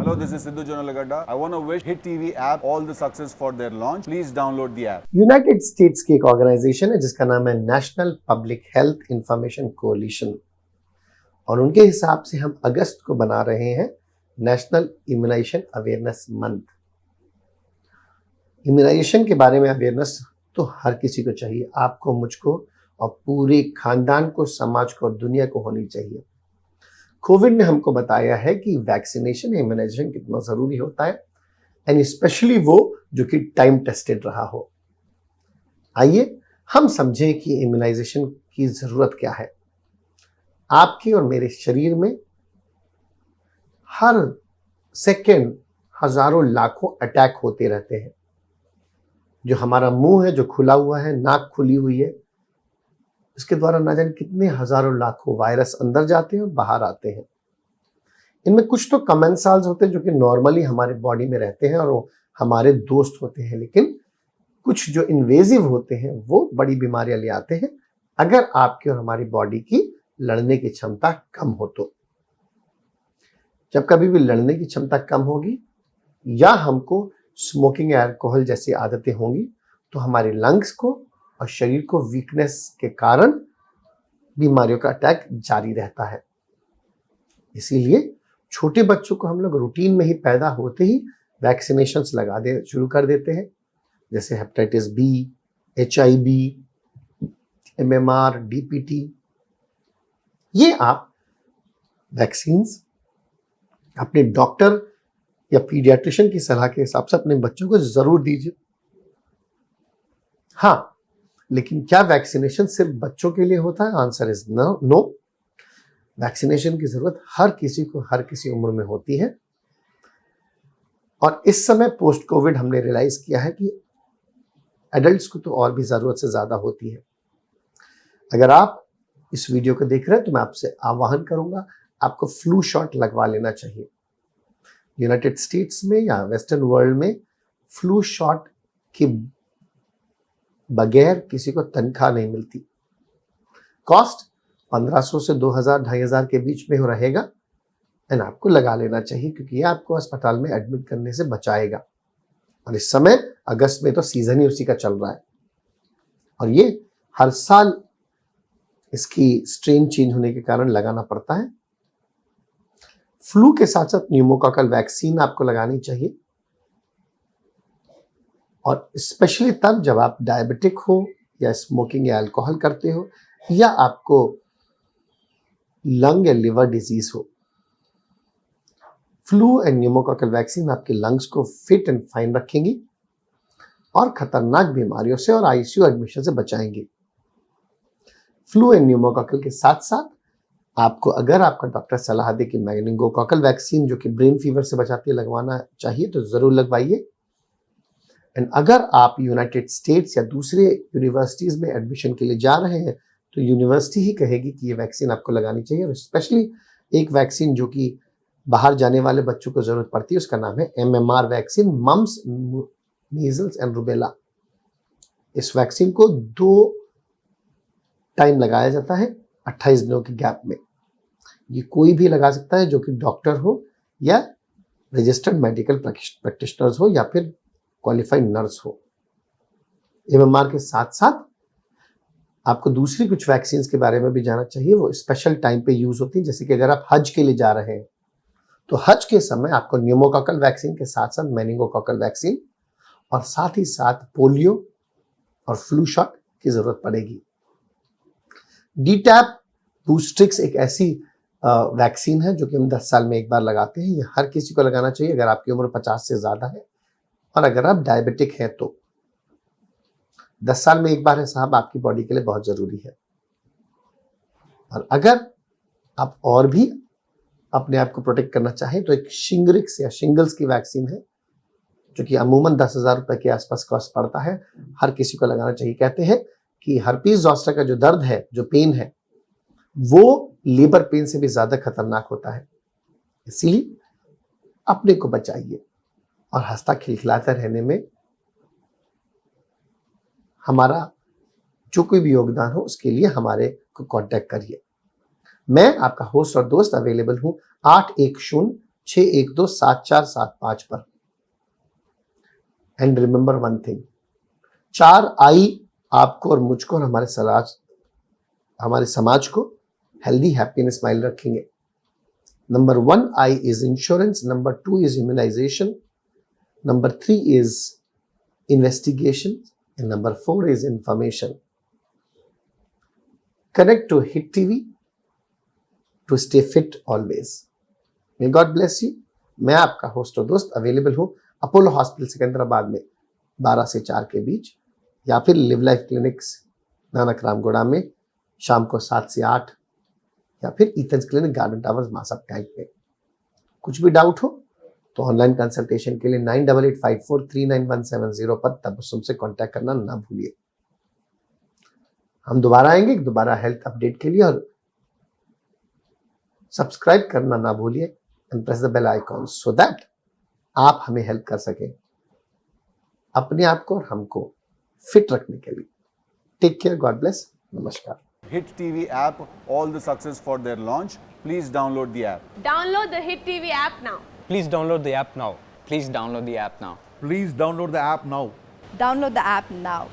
Hello, this is Sidhu Jonalagada. I want to wish Hit TV app all the success for their launch. Please download the app. United States की एक organisation है जिसका नाम है National Public Health Information Coalition, और उनके हिसाब से हम अगस्त को बना रहे हैं National Immunisation Awareness Month. Immunisation के बारे में अवेयरनेस तो हर किसी को चाहिए, आपको, मुझको और पूरे खानदान को, समाज को और दुनिया को होनी चाहिए। कोविड ने हमको बताया है कि वैक्सीनेशन इम्यूनाइजेशन कितना जरूरी होता है, एंड स्पेशली वो जो कि टाइम टेस्टेड रहा हो। आइए हम समझें कि इम्यूनाइजेशन की जरूरत क्या है। आपके और मेरे शरीर में हर सेकेंड हजारों लाखों अटैक होते रहते हैं। जो हमारा मुंह है जो खुला हुआ है, नाक खुली हुई है, इसके द्वारा ना जाने कितने हजारों लाखों वायरस अंदर जाते हैं और बाहर आते हैं। इनमें कुछ तो कमेंसाल्स होते हैं जो कि नॉर्मली हमारे बॉडी में रहते हैं और वो हमारे दोस्त होते हैं, लेकिन कुछ जो इन्वेजिव होते हैं वो बड़ी बीमारियां ले आते हैं अगर आपकी और हमारी बॉडी की लड़ने की क्षमता कम हो तो। जब कभी भी लड़ने की क्षमता कम होगी या हमको स्मोकिंग या अल्कोहल जैसी आदतें होंगी तो हमारे लंग्स को और शरीर को वीकनेस के कारण बीमारियों का अटैक जारी रहता है। इसीलिए छोटे बच्चों को हम लोग रूटीन में ही पैदा होते ही वैक्सीनेशंस लगा दे शुरू कर देते हैं, जैसे hepatitis B, HIV, MMR, DPT। ये आप वैक्सीन्स अपने डॉक्टर या पीडियाट्रिशियन की सलाह के हिसाब से अपने बच्चों को जरूर दीजिए। हाँ, लेकिन क्या वैक्सीनेशन सिर्फ बच्चों के लिए होता है? Answer is no. वैक्सीनेशन की जरूरत हर किसी को हर किसी उम्र में होती है, और इस समय पोस्ट कोविड हमने रियलाइज किया है कि एडल्ट्स को तो और भी जरूरत से ज्यादा होती है। अगर आप इस वीडियो को देख रहे हैं तो मैं आपसे आह्वान करूंगा, आपको फ्लू शॉट लगवा लेना चाहिए। यूनाइटेड स्टेट्स में या वेस्टर्न वर्ल्ड में फ्लू शॉट की बगैर किसी को तनख्वाह नहीं मिलती। कॉस्ट 1500 से 2000 2500 के बीच में रहेगा, एंड आपको लगा लेना चाहिए क्योंकि ये आपको अस्पताल में एडमिट करने से बचाएगा। और इस समय अगस्त में तो सीजन ही उसी का चल रहा है, और ये हर साल इसकी स्ट्रेन चेंज होने के कारण लगाना पड़ता है। फ्लू के साथ साथ न्यूमोकॉकल वैक्सीन आपको लगानी चाहिए, और स्पेशली तब जब आप डायबिटिक हो या स्मोकिंग या अल्कोहल करते हो या आपको लंग या लिवर डिजीज हो। फ्लू एंड न्यूमोकॉकल वैक्सीन आपके लंग्स को फिट एंड फाइन रखेंगी और खतरनाक बीमारियों से और ICU एडमिशन से बचाएंगी। फ्लू एंड न्यूमोकॉकल के साथ साथ आपको, अगर आपका डॉक्टर सलाह दे कि मेनिंगोकॉकल वैक्सीन जो कि ब्रेन फीवर से बचाती है लगवाना चाहिए तो जरूर लगवाइए। एंड अगर आप यूनाइटेड स्टेट्स या दूसरे यूनिवर्सिटीज में एडमिशन के लिए जा रहे हैं तो यूनिवर्सिटी ही कहेगी कि ये वैक्सीन आपको लगानी चाहिए। और स्पेशली एक वैक्सीन जो कि बाहर जाने वाले बच्चों को जरूरत पड़ती है, उसका नाम है MMR vaccine, mumps, measles and rubella. इस वैक्सीन को 2 टाइम लगाया जाता है 28 दिनों के गैप में। ये कोई भी लगा सकता है जो कि डॉक्टर हो या रजिस्टर्ड मेडिकल प्रैक्टिशनर्स हो या फिर क्वालिफाइड नर्स हो। MMR के साथ साथ आपको दूसरी कुछ वैक्सीन के बारे में भी जानना चाहिए, वो स्पेशल टाइम पे यूज होती है। जैसे कि अगर आप हज के लिए जा रहे हैं तो हज के समय आपको न्यूमोकॉकल वैक्सीन के साथ साथ मेनिंगोकॉकल वैक्सीन और साथ ही साथ पोलियो और फ्लू शॉट की जरूरत पड़ेगी। DTaP बूस्ट्रिक्स एक ऐसी वैक्सीन है जो कि हम 10 साल में एक बार लगाते हैं। ये हर किसी को लगाना चाहिए अगर आपकी उम्र 50 से ज्यादा है, और अगर आप डायबिटिक हैं तो 10 साल में एक बार है साहब, आपकी बॉडी के लिए बहुत जरूरी है। और अगर आप और भी अपने आप को प्रोटेक्ट करना चाहें तो एक शिंग्रिक्स या शिंगल्स की वैक्सीन है जो कि अमूमन 10,000 रुपए के आसपास कॉस्ट पड़ता है, हर किसी को लगाना चाहिए। कहते हैं कि हर्पीज जोस्टर का जो दर्द है, जो पेन है, वो लेबर पेन से भी ज्यादा खतरनाक होता है। इसीलिए अपने को बचाइए और हंसता खिलखिलाता रहने में हमारा जो कोई भी योगदान हो उसके लिए हमारे को कांटेक्ट करिए। मैं आपका होस्ट और दोस्त अवेलेबल हूं 810 61274745 पर। And remember one thing, 4 I आपको और मुझको और हमारे समाज को हेल्दी, हैप्पी एंड स्माइल रखेंगे। Number 1 I is insurance, number 2 is immunisation, number 3 is investigation, and number 4 is information. Connect to Hit TV to stay fit always. May God bless you. मैं आपका होस्ट और दोस्त available हूँ Apollo hospital Secunderabad में 12 से 4 के बीच, या फिर Live Life Clinics Nanakramguda में शाम को 7 से 8, या फिर Ethan's clinic Garden Towers Masab tank में। कुछ भी डाउट हो तो ऑनलाइन कंसल्टेशन के लिए 9885439170 पर तबस्सुम से कांटेक्ट करना ना भूलिए। हम दोबारा आएंगे दोबारा हेल्थ अपडेट के लिए, और सब्सक्राइब करना ना भूलिए and press the bell icon so that आप हमें हेल्प कर सकें अपने आप को और हमको फिट रखने के लिए। टेक केयर, गॉड ब्लेस, नमस्कार। Hit TV app, all the success for their launch. Please download the app. Download the Hit TV app now. Please download the app now. Please download the app now. Please download the app now. Download the app now.